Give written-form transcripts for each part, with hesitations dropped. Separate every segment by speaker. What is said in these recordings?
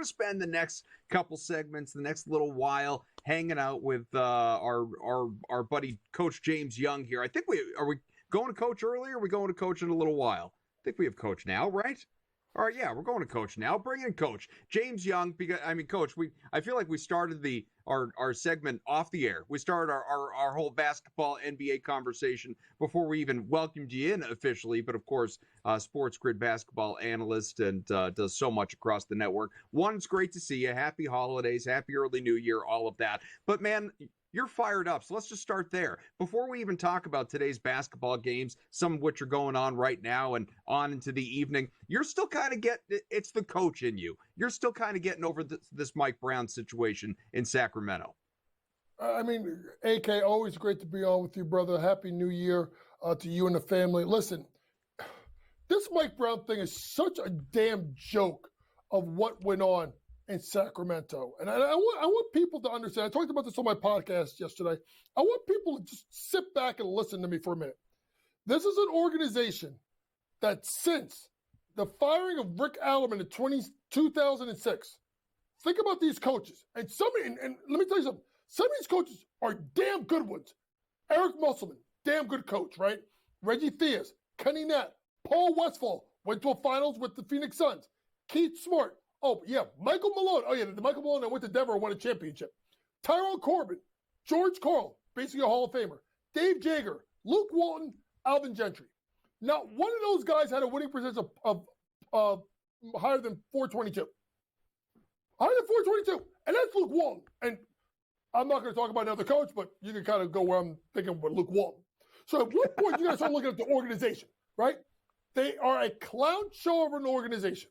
Speaker 1: going to spend the next couple segments, the next little while, hanging out with our buddy Coach James Young here. I think are we going to Coach early, or are we going to Coach in a little while? I think we have Coach now, right? All right, yeah, we're going to Coach now. Bring in Coach James Young, because Coach, I feel like we started our segment off the air. We started our whole basketball NBA conversation before we even welcomed you in officially. But of course, SportsGrid basketball analyst, and does so much across the network. One, it's great to see you. Happy holidays, happy early New Year, all of that. But man, you're fired up, so let's just start there. Before we even talk about today's basketball games, some of which are going on right now and on into the evening, you're still kind of it's the coach in you. You're still kind of getting over this Mike Brown situation in Sacramento.
Speaker 2: AK, always great to be on with you, brother. Happy New Year to you and the family. Listen, this Mike Brown thing is such a damn joke of what went on in Sacramento. And I want people to understand. I talked about this on my podcast yesterday. I want people to just sit back and listen to me for a minute. This is an organization that since the firing of Rick Alleman in 2006, think about these coaches. And let me tell you something. Some of these coaches are damn good ones. Eric Musselman, damn good coach, right? Reggie Theus, Kenny Nett, Paul Westphal, went to a finals with the Phoenix Suns. Keith Smart. Oh, yeah, Michael Malone. Oh, yeah, the Michael Malone that went to Denver and won a championship. Tyrone Corbin, George Karl, basically a Hall of Famer. Dave Jager, Luke Walton, Alvin Gentry. Now, one of those guys had a winning percentage of higher than 422. Higher than 422. And that's Luke Walton. And I'm not going to talk about another coach, but you can kind of go where I'm thinking with Luke Walton. So at what point you got to start looking at the organization, right? They are a clown show of an organization.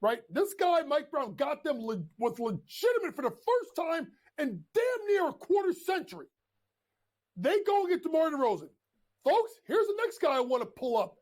Speaker 2: Right? This guy, Mike Brown, got them was legitimate for the first time in damn near a quarter century. They go and get DeMar DeRozan. Folks, here's the next guy I want to pull up.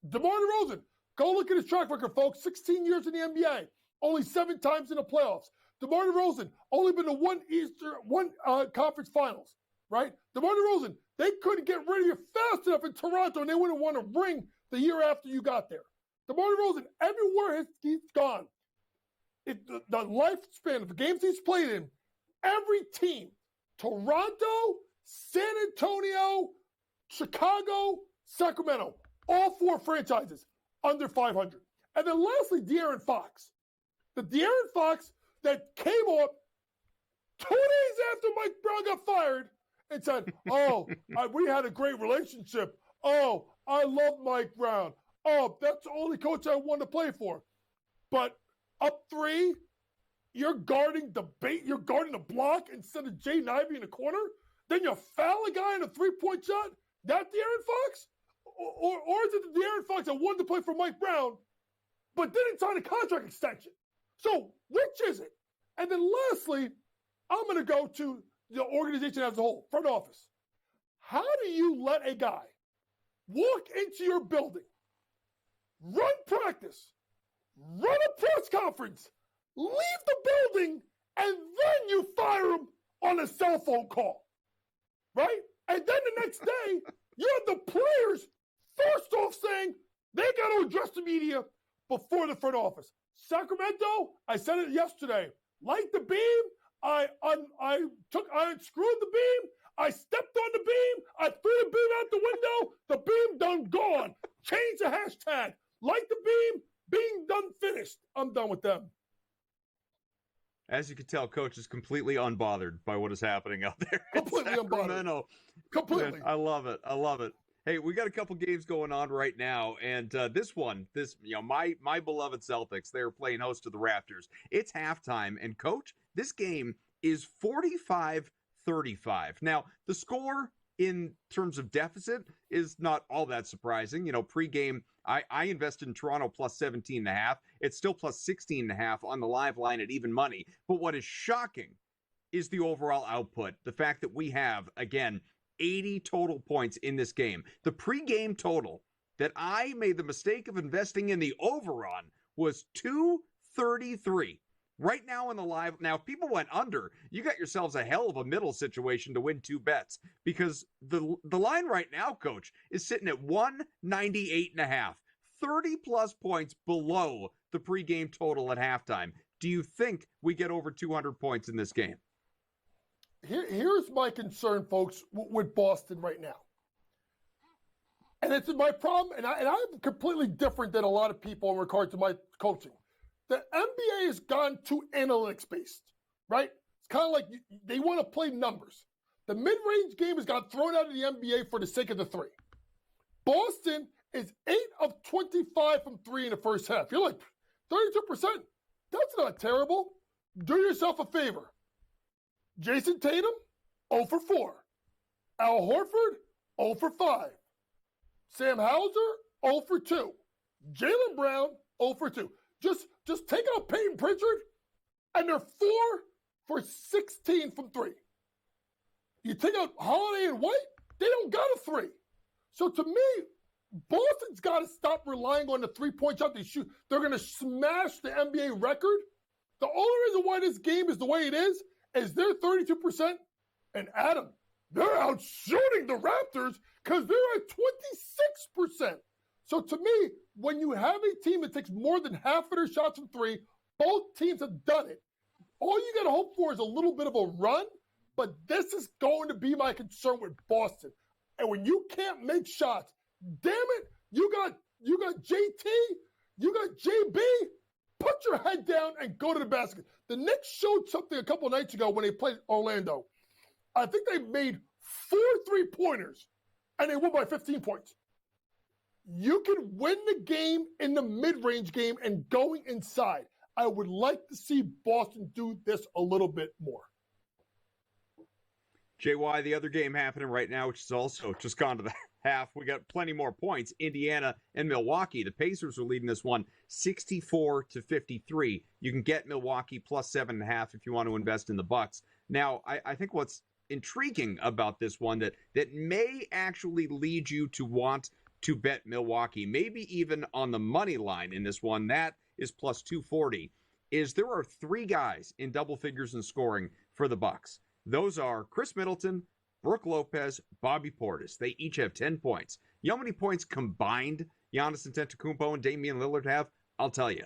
Speaker 2: DeMar DeRozan. Go look at his track record, folks. 16 years in the NBA. Only 7 times in the playoffs. DeMar DeRozan, only been to one conference finals. Right? DeMar DeRozan, they couldn't get rid of you fast enough in Toronto, and they wouldn't want to ring the year after you got there. DeMar DeRozan, everywhere he's gone, the lifespan of the games he's played in, every team, Toronto, San Antonio, Chicago, Sacramento, all 4 franchises under 500. And then lastly, De'Aaron Fox. The De'Aaron Fox that came up 2 days after Mike Brown got fired and said, we had a great relationship. Oh, I love Mike Brown. Oh, that's the only coach I want to play for. But up 3, you're guarding the block instead of Jay Ivey in the corner. Then you foul a guy in a 3-point shot. That De'Aaron Fox? Or is it the De'Aaron Fox that wanted to play for Mike Brown, but didn't sign a contract extension? So which is it? And then lastly, I'm going to go to the organization as a whole, front office. How do you let a guy walk into your building, run practice, run a press conference, leave the building, and then you fire him on a cell phone call, right? And then the next day, you have the players first off saying they got to address the media before the front office. Sacramento, I said it yesterday, like the beam, I unscrewed the beam, I stepped on the beam, I threw the beam out the window, the beam done gone. Change the hashtag. Like the beam, being done finished. I'm done with them.
Speaker 1: As you can tell, Coach is completely unbothered by what is happening out there.
Speaker 2: Completely unbothered. Completely.
Speaker 1: I love it. I love it. Hey, we got a couple games going on right now, and my beloved Celtics, they're playing host to the Raptors. It's halftime, and Coach, this game is 45-35. Now, the score in terms of deficit is not all that surprising. You know, pregame, I invested in Toronto plus 17.5. It's still plus 16.5 on the live line at even money. But what is shocking is the overall output. The fact that we have, again, 80 total points in this game. The pregame total that I made the mistake of investing in the over on was 233. Right now in the live, now if people went under, you got yourselves a hell of a middle situation to win 2 bets, because the line right now, Coach, is sitting at 198.5, 30 plus points below the pregame total at halftime. Do you think we get over 200 points in this game?
Speaker 2: Here's my concern, folks, with Boston right now. And it's my problem, and I'm completely different than a lot of people in regard to my coaching. The NBA has gone too analytics-based, right? It's kind of like they want to play numbers. The mid-range game has got thrown out of the NBA for the sake of the three. Boston is 8 of 25 from three in the first half. You're like, 32%. That's not terrible. Do yourself a favor. Jason Tatum, 0 for 4. Al Horford, 0 for 5. Sam Hauser, 0 for 2. Jaylen Brown, 0 for 2. Just take out Peyton Pritchard, and they're 4 for 16 from 3. You take out Holiday and White, they don't got a 3. So to me, Boston's got to stop relying on the three-point shot they shoot. They're going to smash the NBA record. The only reason why this game is the way it is they're 32%. And Adam, they're out shooting the Raptors because they're at 26%. So to me, when you have a team that takes more than half of their shots from three, both teams have done it. All you got to hope for is a little bit of a run, but this is going to be my concern with Boston. And when you can't make shots, damn it, you got JT, you got JB, put your head down and go to the basket. The Knicks showed something a couple nights ago when they played Orlando. I think they made 4 3-pointers, and they won by 15 points. You can win the game in the mid-range game and going inside. I would like to see Boston do this a little bit more.
Speaker 1: JY, the other game happening right now, which is also just gone to the half. We got plenty more points. Indiana and Milwaukee. The Pacers are leading this one 64-53. You can get Milwaukee plus 7.5 if you want to invest in the Bucks. Now, I think what's intriguing about this one that may actually lead you to want to bet Milwaukee, maybe even on the money line in this one, that is plus 240, is there are 3 guys in double figures in scoring for the Bucks. Those are Chris Middleton, Brook Lopez, Bobby Portis. They each have 10 points. You know how many points combined Giannis Antetokounmpo and Damian Lillard have? I'll tell you.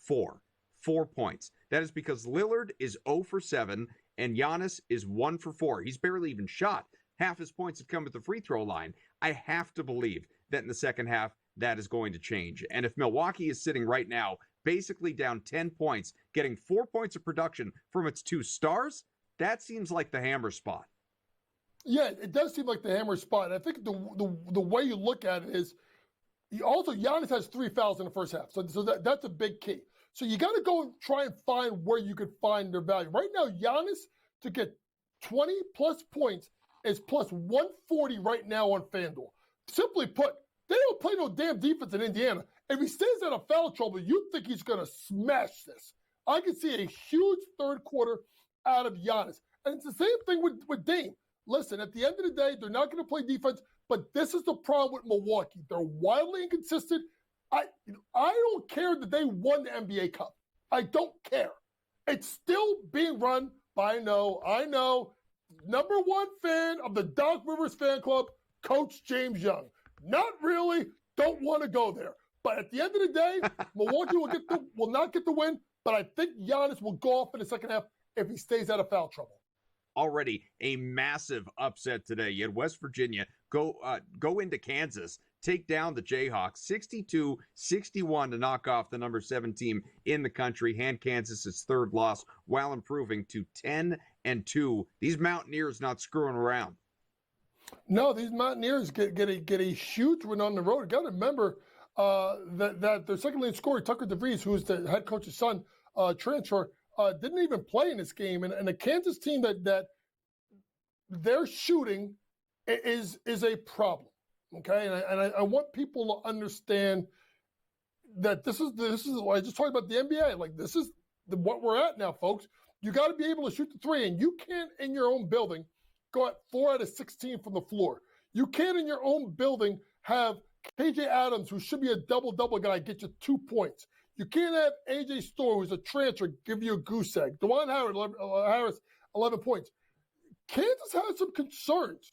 Speaker 1: 4. 4 points. That is because Lillard is 0 for 7 and Giannis is 1 for 4. He's barely even shot. Half his points have come at the free throw line. I have to believe that in the second half, that is going to change. And if Milwaukee is sitting right now, basically down 10 points, getting 4 points of production from its 2 stars, that seems like the hammer spot.
Speaker 2: Yeah, it does seem like the hammer spot. And I think the way you look at it is, Giannis has 3 fouls in the first half. So that's a big key. So you got to go and try and find where you could find their value. Right now, Giannis to get 20-plus points is plus 140 right now on FanDuel. Simply put, they don't play no damn defense in Indiana. If he stays out of foul trouble, you think he's going to smash this. I can see a huge third quarter out of Giannis. And it's the same thing with Dame. Listen, at the end of the day, they're not going to play defense, but this is the problem with Milwaukee. They're wildly inconsistent. I don't care that they won the NBA Cup. I don't care. It's still being run by, I know, number 1 fan of the Doc Rivers fan club, Coach James Young. Not really, don't want to go there. But at the end of the day, Milwaukee will not get the win, but I think Giannis will go off in the second half if he stays out of foul trouble.
Speaker 1: Already a massive upset today. You had West Virginia go into Kansas, take down the Jayhawks 62-61 to knock off the number 7 team in the country, hand Kansas its 3rd loss while improving to 10-2. These Mountaineers not screwing around. No,
Speaker 2: these Mountaineers get a huge win on the road. You got to remember that their second leading scorer, Tucker DeVries, who's the head coach's son, transfer, didn't even play in this game. And the Kansas team that their shooting is a problem. Okay, and I want people to understand that this is I just talked about the NBA. Like, this is what we're at now, folks. You got to be able to shoot the 3, and you can't in your own building go at 4 out of 16 from the floor. You can't in your own building have KJ Adams, who should be a double-double guy, get you 2 points. You can't have AJ Storr, who's a transfer, give you a goose egg. DeJuan Harris, 11 points. Kansas has some concerns.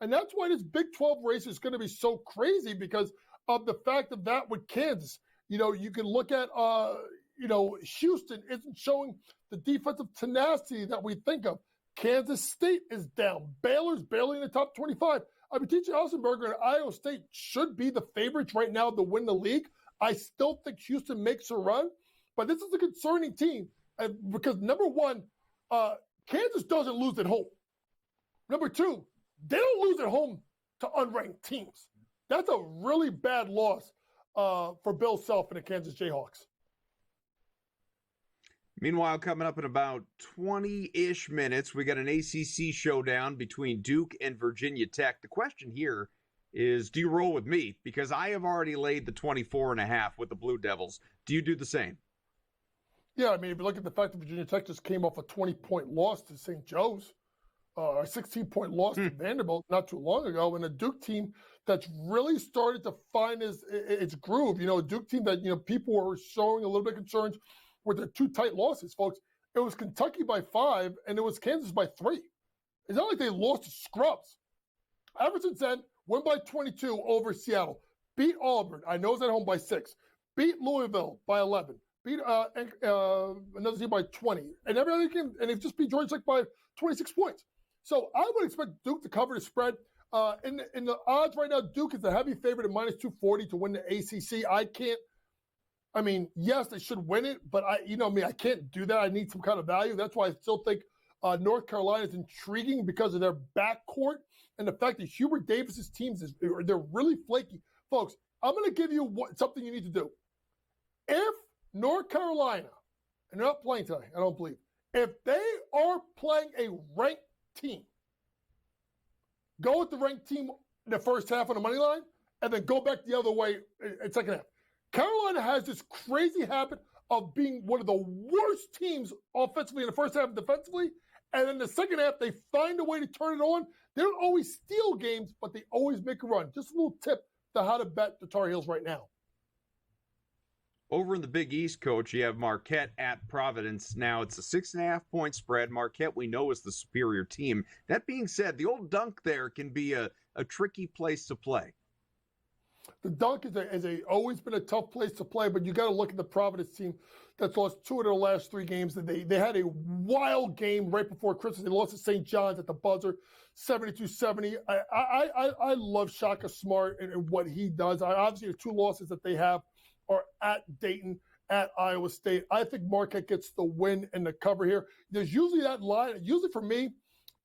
Speaker 2: And that's why this Big 12 race is going to be so crazy, because of the fact of that with Kansas. You know, you can look at Houston isn't showing the defensive tenacity that we think of. Kansas State is down. Baylor's barely in the top 25. I mean, T.J. Ossenberger and Iowa State should be the favorites right now to win the league. I still think Houston makes a run, but this is a concerning team because, number one, Kansas doesn't lose at home. Number two, they don't lose at home to unranked teams. That's a really bad loss for Bill Self and the Kansas Jayhawks.
Speaker 1: Meanwhile, coming up in about 20-ish minutes, we got an ACC showdown between Duke and Virginia Tech. The question here is, do you roll with me? Because I have already laid the 24.5 with the Blue Devils. Do you do the same?
Speaker 2: Yeah, I mean, if you look at the fact that Virginia Tech just came off a 20-point loss to St. Joe's, a 16-point loss to Vanderbilt not too long ago, and a Duke team that's really started to find its groove. A Duke team that, people were showing a little bit of concerns with their two tight losses, folks. It was Kentucky by 5, and it was Kansas by 3. It's not like they lost to scrubs. Ever since then, won by 22 over Seattle. Beat Auburn. I know it's at home by 6. Beat Louisville by 11. Beat another team by 20. And every other game, and they've just beat Georgia Tech by 26 points. So I would expect Duke to cover the spread. In the odds right now, Duke is the heavy favorite at minus 240 to win the ACC. Yes, they should win it, but I can't do that. I need some kind of value. That's why I still think North Carolina is intriguing because of their backcourt and the fact that Hubert Davis's teams they're really flaky. Folks, I'm going to give you something you need to do. If North Carolina, and they're not playing today, I don't believe, if they are playing a ranked team, go with the ranked team in the first half on the money line, and then go back the other way in second half. Carolina has this crazy habit of being one of the worst teams offensively in the first half and defensively, and in the second half, they find a way to turn it on. They don't always steal games, but they always make a run. Just a little tip to how to bet the Tar Heels right now.
Speaker 1: Over in the Big East, Coach, you have Marquette at Providence. Now, it's a 6.5-point spread. Marquette, we know, is the superior team. That being said, the old dunk there can be a tricky place to play.
Speaker 2: The dunk is always been a tough place to play, but you got to look at the Providence team that's lost 2 of their last 3 games. They had a wild game right before Christmas. They lost to St. John's at the buzzer, 72-70. I love Shaka Smart and what he does. Obviously, the 2 losses that they have are at Dayton, at Iowa State. I think Marquette gets the win and the cover here. There's usually that line. Usually for me,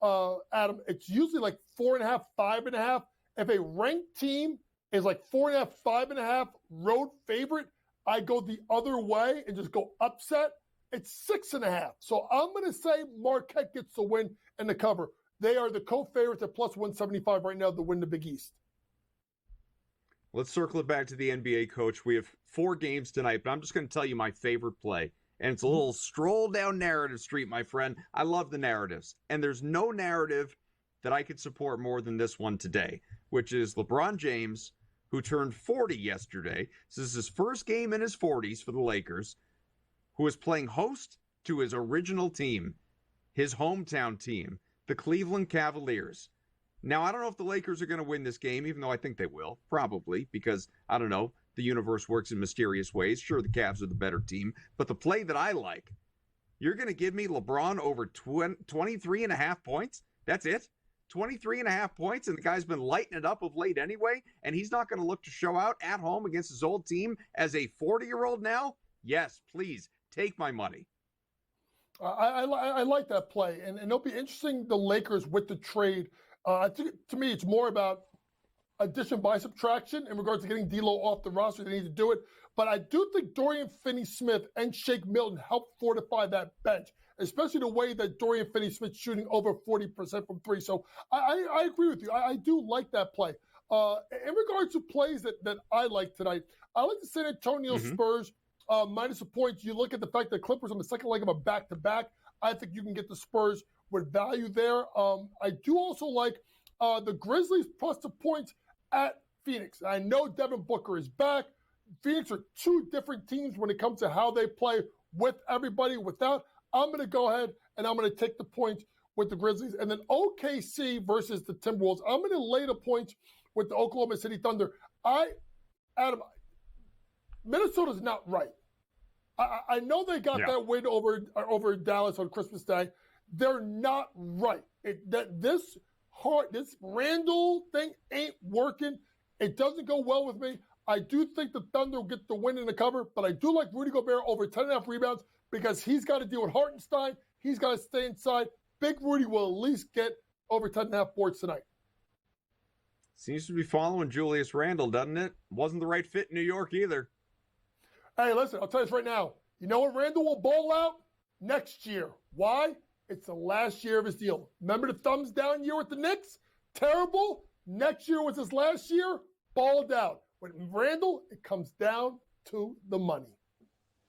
Speaker 2: Adam, it's usually like 4.5, 5.5. If a ranked team is like 4.5, 5.5 road favorite, I go the other way and just go upset. It's 6.5. So I'm going to say Marquette gets the win and the cover. They are the co-favorites at plus 175 right now to win the Big East.
Speaker 1: Let's circle it back to the NBA, Coach. We have 4 games tonight, but I'm just going to tell you my favorite play. And it's a little stroll down narrative street, my friend. I love the narratives. And there's no narrative that I could support more than this one today, which is LeBron James, who turned 40 yesterday. This is his first game in his 40s for the Lakers, who is playing host to his original team, his hometown team, the Cleveland Cavaliers. Now, I don't know if the Lakers are going to win this game, even though I think they will, probably, because, I don't know, the universe works in mysterious ways. Sure, the Cavs are the better team, but the play that I like, you're going to give me LeBron over 23.5 points? That's it? 23.5 points, and the guy's been lighting it up of late anyway, and he's not going to look to show out at home against his old team as a 40-year-old now? Yes, please, take my money.
Speaker 2: I like that play, and it'll be interesting, the Lakers with the trade. I think, to me, it's more about addition by subtraction in regards to getting D'Lo off the roster. They need to do it. But I do think Dorian Finney-Smith and Shake Milton helped fortify that bench, especially the way that Dorian Finney-Smith's shooting over 40% from 3. So I agree with you. I do like that play. In regards to plays that I like tonight, I like the San Antonio Spurs minus a point. You look at the fact that Clippers on the second leg of a back-to-back. I think you can get the Spurs with value there. I do also like the Grizzlies plus the points at Phoenix. I know Devin Booker is back. Phoenix are 2 different teams when it comes to how they play with everybody, without. I'm going to go ahead and I'm going to take the points with the Grizzlies. And then OKC versus the Timberwolves. I'm going to lay the points with the Oklahoma City Thunder. Adam, Minnesota's not right. I know they got that win over Dallas on Christmas Day. They're not right. This Randall thing ain't working. It doesn't go well with me. I do think the Thunder will get the win in the cover, but I do like Rudy Gobert over 10.5 rebounds because he's got to deal with Hartenstein. He's got to stay inside. Big Rudy will at least get over 10.5 boards tonight.
Speaker 1: Seems to be following Julius Randle, doesn't it? Wasn't the right fit in New York either.
Speaker 2: Hey, listen, I'll tell you this right now. You know what Randle will ball out? Next year. Why? It's the last year of his deal. Remember the thumbs down year with the Knicks? Terrible. Next year was his last year. Balled out. With Randle, it comes down to the money.